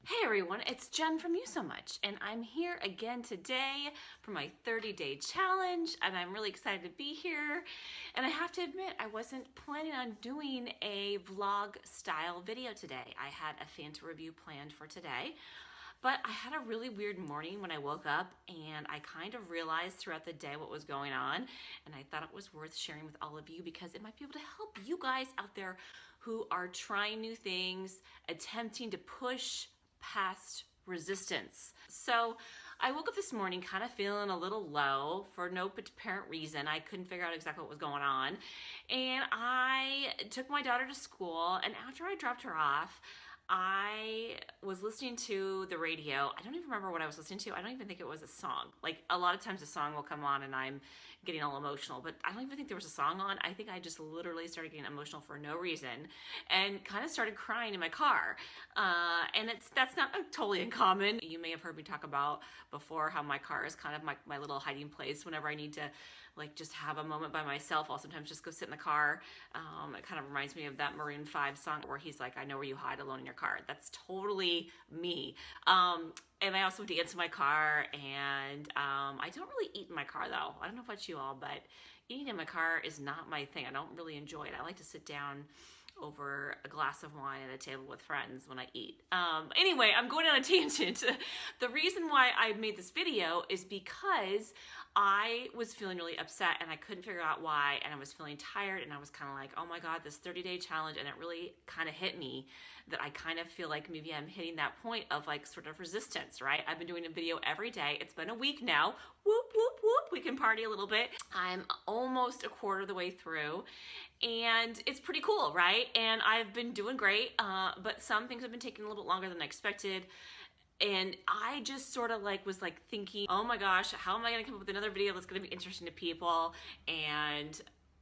Hey everyone, it's Jen from You So Much, and I'm here again today for my 30-day challenge, and I'm really excited to be here. And I have to admit, I wasn't planning on doing a vlog style video today. I had a Fanta review planned for today, but I had a really weird morning when I woke up, and I kind of realized throughout the day what was going on, and I thought it was worth sharing with all of you because it might be able to help you guys out there who are trying new things, attempting to push past resistance. So I woke up this morning kind of feeling a little low for no apparent reason. I couldn't figure out exactly what was going on. And I took my daughter to school, and after I dropped her off, I was listening to the radio. I don't even remember what I was listening to. I don't even think it was a song. Like, a lot of times a song will come on and I'm getting all emotional, but I don't even think there was a song on. I think I just literally started getting emotional for no reason and kind of started crying in my car. And that's not totally uncommon. You may have heard me talk about before how my car is kind of my little hiding place whenever I need to like just have a moment by myself. I'll sometimes just go sit in the car. It kind of reminds me of that Maroon 5 song where he's like, I know where you hide alone in your car. That's totally me. And I also dance in my car, and I don't really eat in my car though. I don't know about you all, but eating in my car is not my thing. I don't really enjoy it. I like to sit down over a glass of wine at a table with friends when I eat. Anyway, I'm going on a tangent. The reason why I made this video is because I was feeling really upset and I couldn't figure out why, and I was feeling tired, and I was kind of like, oh my God, this 30-day challenge, and it really kind of hit me that I kind of feel like maybe I'm hitting that point of like sort of resistance, right? I've been doing a video every day. It's been a week now. Whoop, whoop, whoop. We can party a little bit. I'm almost a quarter of the way through, and it's pretty cool, right? And I've been doing great, but some things have been taking a little bit longer than I expected. And I just sort of like was like thinking, oh my gosh, how am I gonna come up with another video that's gonna be interesting to people? And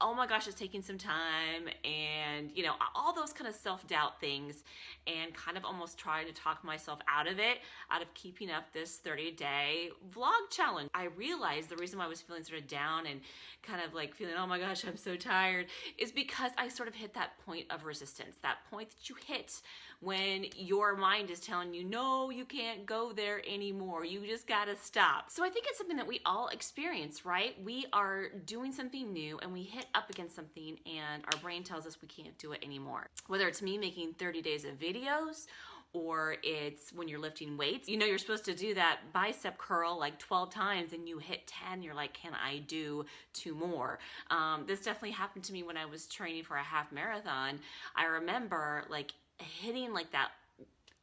oh my gosh, it's taking some time, and you know, all those kind of self-doubt things, and kind of almost trying to talk myself out of it, out of keeping up this 30-day vlog challenge. I realized the reason why I was feeling sort of down and kind of like feeling, oh my gosh, I'm so tired, is because I sort of hit that point of resistance, that point that you hit when your mind is telling you, no, you can't go there anymore. You just gotta stop. So I think it's something that we all experience, right? We are doing something new and we hit up against something and our brain tells us we can't do it anymore. Whether it's me making 30 days of videos, or it's when you're lifting weights. You know, you're supposed to do that bicep curl like 12 times and you hit 10, you're like, can I do 2 more? This definitely happened to me when I was training for a half marathon. I remember like hitting like that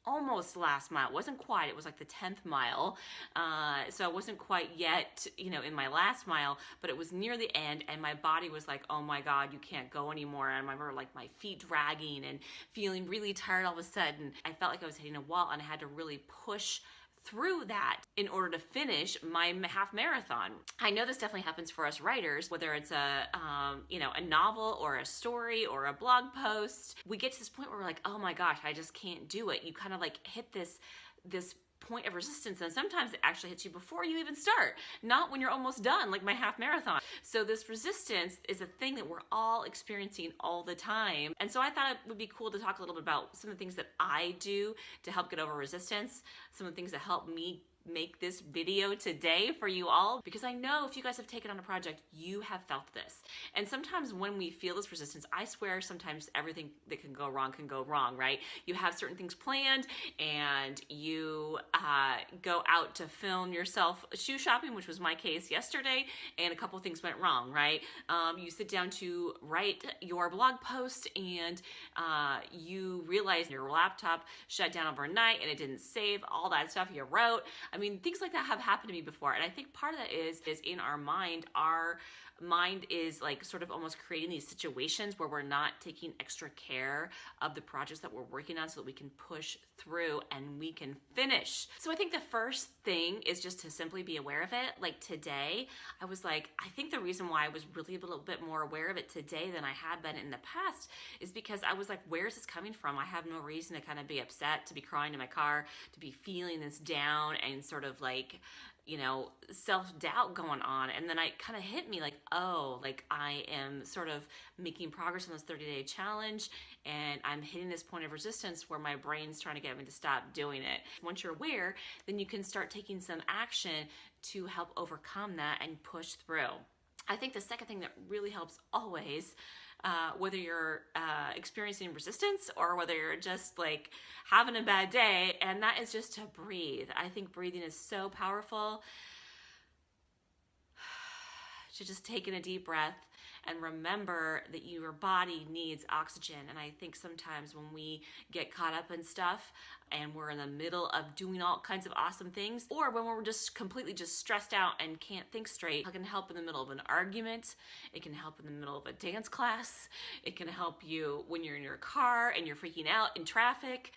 almost last mile. It wasn't quite, it was like the 10th mile. So I wasn't quite yet, you know, in my last mile, but it was near the end and my body was like, oh my God, you can't go anymore. And I remember like my feet dragging and feeling really tired all of a sudden. I felt like I was hitting a wall and I had to really push through that in order to finish my half marathon. I know this definitely happens for us writers, whether it's a you know, a novel or a story or a blog post. We get to this point where we're like, oh my gosh, I just can't do it. You kind of like hit this point of resistance, and sometimes it actually hits you before you even start, not when you're almost done, like my half marathon. So this resistance is a thing that we're all experiencing all the time. And so I thought it would be cool to talk a little bit about some of the things that I do to help get over resistance, some of the things that help me make this video today for you all, because I know if you guys have taken on a project, you have felt this. And sometimes when we feel this resistance, I swear sometimes everything that can go wrong, right? You have certain things planned and you go out to film yourself shoe shopping, which was my case yesterday, and a couple things went wrong, right? You sit down to write your blog post and you realize your laptop shut down overnight and it didn't save all that stuff you wrote. I mean, things like that have happened to me before. And I think part of that is in our mind is like sort of almost creating these situations where we're not taking extra care of the projects that we're working on so that we can push through and we can finish. So I think the first thing is just to simply be aware of it. Like today, I was like, I think the reason why I was really a little bit more aware of it today than I had been in the past is because I was like, where is this coming from? I have no reason to kind of be upset, to be crying in my car, to be feeling this down and sort of like self-doubt going on. And then it kind of hit me like, oh, like I am sort of making progress on this 30-day challenge, and I'm hitting this point of resistance where my brain's trying to get me to stop doing it. Once you're aware, then you can start taking some action to help overcome that and push through. I think the second thing that really helps always, whether you're experiencing resistance or whether you're just like having a bad day, and that is just to breathe. I think breathing is so powerful. To just take in a deep breath and remember that your body needs oxygen. And I think sometimes when we get caught up in stuff and we're in the middle of doing all kinds of awesome things, or when we're just completely just stressed out and can't think straight, it can help in the middle of an argument. It can help in the middle of a dance class. It can help you when you're in your car and you're freaking out in traffic.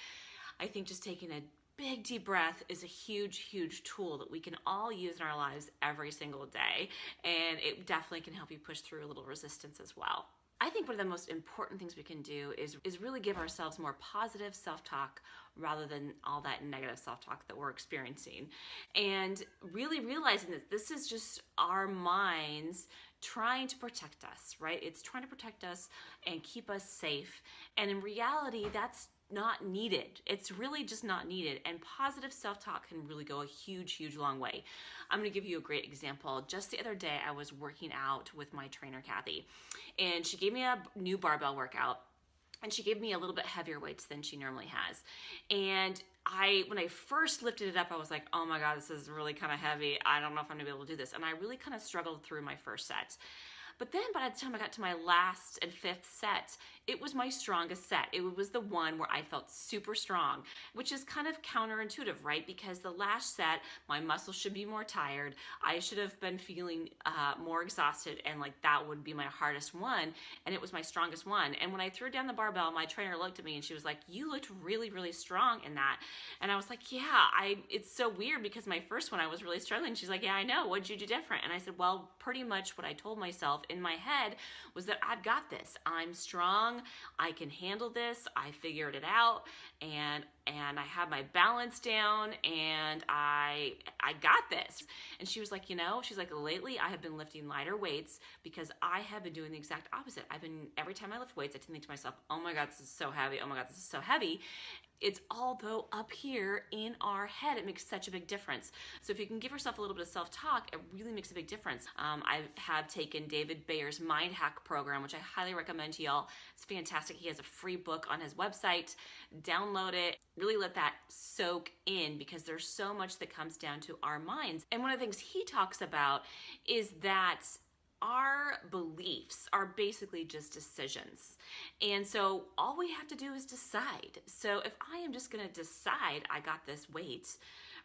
I think just taking a big deep breath is a huge tool that we can all use in our lives every single day, and it definitely can help you push through a little resistance as well. I think one of the most important things we can do is really give ourselves more positive self-talk rather than all that negative self-talk that we're experiencing, and really realizing that this is just our minds trying to protect us, right? It's trying to protect us and keep us safe, and in reality, that's not needed. It's really just not needed. And positive self-talk can really go a huge long way. I'm going to give you a great example. Just the other day, I was working out with my trainer, Kathy, and she gave me a new barbell workout, and she gave me a little bit heavier weights than she normally has. And when I first lifted it up, I was like, oh my God, this is really kind of heavy. I don't know if I'm gonna be able to do this. And I really kind of struggled through my first set. But then by the time I got to my last and fifth set, it was my strongest set. It was the one where I felt super strong, which is kind of counterintuitive, right? Because the last set, my muscles should be more tired. I should have been feeling more exhausted, and like that would be my hardest one, and it was my strongest one. And when I threw down the barbell, my trainer looked at me and she was like, you looked really strong in that. And I was like, yeah, it's so weird because my first one I was really struggling. She's like, yeah, I know. What'd you do different? And I said, well, pretty much what I told myself in my head was that I've got this. I'm strong. I can handle this. I figured it out, and I have my balance down, and I got this. And she was like, she's like, lately I have been lifting lighter weights because I have been doing the exact opposite. Every time I lift weights, I tend to think to myself, oh my God, this is so heavy. Oh my God, this is so heavy. It's all though up here in our head. It makes such a big difference. So if you can give yourself a little bit of self-talk, it really makes a big difference. I have taken David Bayer's Mind Hack program, which I highly recommend to y'all. It's fantastic. He has a free book on his website. Download it. Really let that soak in, because there's so much that comes down to our minds. And one of the things he talks about is that our beliefs are basically just decisions. And so all we have to do is decide. So if I am just going to decide I got this weight,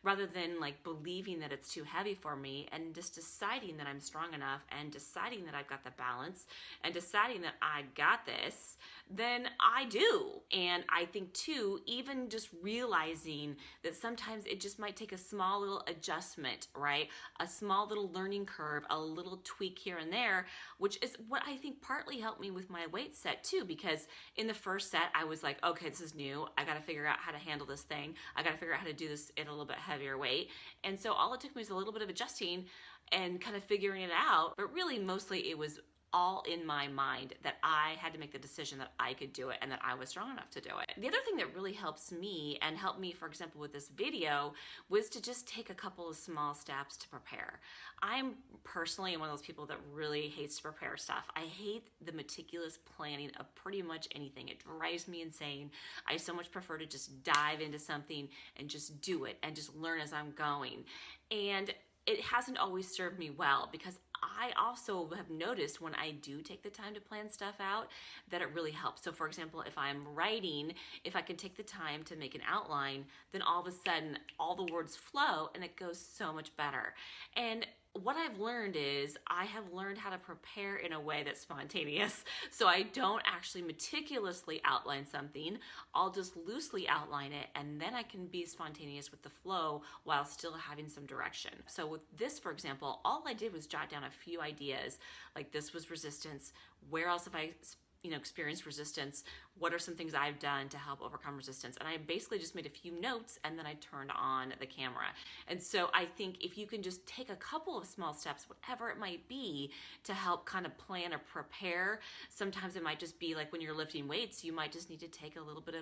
rather than like believing that it's too heavy for me, and just deciding that I'm strong enough, and deciding that I've got the balance, and deciding that I got this, then I do. And I think too, even just realizing that sometimes it just might take a small little adjustment, right? A small little learning curve, a little tweak here and there, which is what I think partly helped me with my weight set too, because in the first set, I was like, okay, this is new. I got to figure out how to handle this thing. I got to figure out how to do this at a little bit heavier weight. And so all it took me was a little bit of adjusting and kind of figuring it out. But really, mostly it was all in my mind that I had to make the decision that I could do it and that I was strong enough to do it. The other thing that really helps me, and helped me, for example, with this video, was to just take a couple of small steps to prepare. I'm personally one of those people that really hates to prepare stuff. I hate the meticulous planning of pretty much anything. It drives me insane. I so much prefer to just dive into something and just do it and just learn as I'm going. And it hasn't always served me well, because I also have noticed when I do take the time to plan stuff out that it really helps. So for example, if I'm writing, if I can take the time to make an outline, then all of a sudden all the words flow and it goes so much better. And what I've learned is I have learned how to prepare in a way that's spontaneous. So I don't actually meticulously outline something. I'll just loosely outline it, and then I can be spontaneous with the flow while still having some direction. So with this, for example, all I did was jot down a few ideas. Like, this was resistance. Where else have I experienced resistance? what are some things I've done to help overcome resistance? And I basically just made a few notes and then I turned on the camera. And so I think if you can just take a couple of small steps, whatever it might be, to help kind of plan or prepare. Sometimes it might just be like when you're lifting weights, you might just need to take a little bit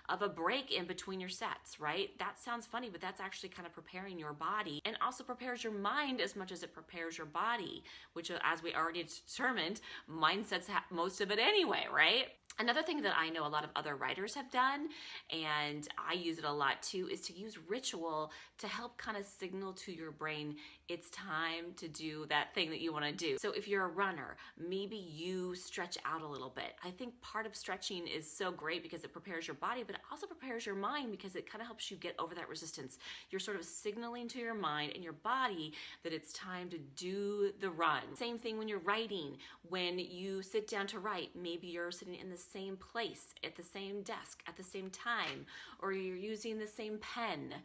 of a break in between your sets, right? That sounds funny, but that's actually kind of preparing your body, and also prepares your mind as much as it prepares your body, which, as we already determined, mindsets most of it anyway, right? Another thing that I know a lot of other writers have done, and I use it a lot too, is to use ritual to help kind of signal to your brain it's time to do that thing that you want to do. So if you're a runner, maybe you stretch out a little bit. I think part of stretching is so great because it prepares your body, but it also prepares your mind because it kind of helps you get over that resistance. You're sort of signaling to your mind and your body that it's time to do the run. Same thing when you're writing. When you sit down to write, maybe you're sitting in the same place, at the same desk, at the same time, or you're using the same pen.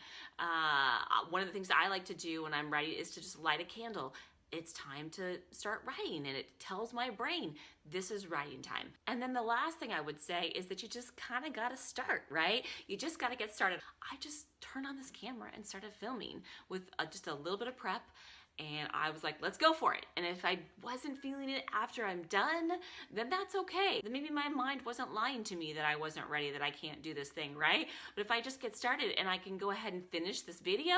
One of the things I like to do when I'm writing is to just light a candle. It's time to start writing, and it tells my brain this is writing time. And then the last thing I would say is that you just kind of got to start, right? You just got to get started. I just turned on this camera and started filming with just a little bit of prep. And I was like, let's go for it. And if I wasn't feeling it after I'm done, then that's okay. Then maybe my mind wasn't lying to me that I wasn't ready, that I can't do this thing, right? But if I just get started and I can go ahead and finish this video,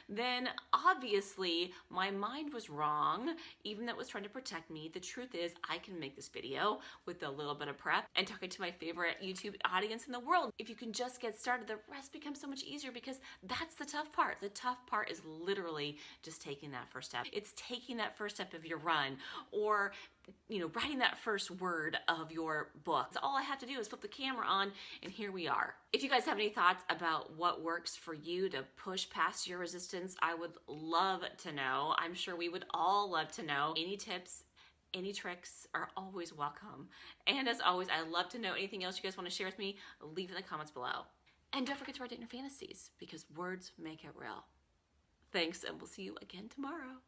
then obviously my mind was wrong, even though it was trying to protect me. The truth is I can make this video with a little bit of prep and talking to my favorite YouTube audience in the world. If you can just get started, the rest becomes so much easier, because that's the tough part. The tough part is literally just taking that first step. It's taking that first step of your run, or writing that first word of your book. So all I have to do is flip the camera on, and here we are. If you guys have any thoughts about what works for you to push past your resistance, I would love to know. I'm sure we would all love to know. Any tips, any tricks are always welcome. And as always, I love to know anything else you guys want to share with me. Leave in the comments below. And don't forget to write down your fantasies, because words make it real. Thanks, and we'll see you again tomorrow.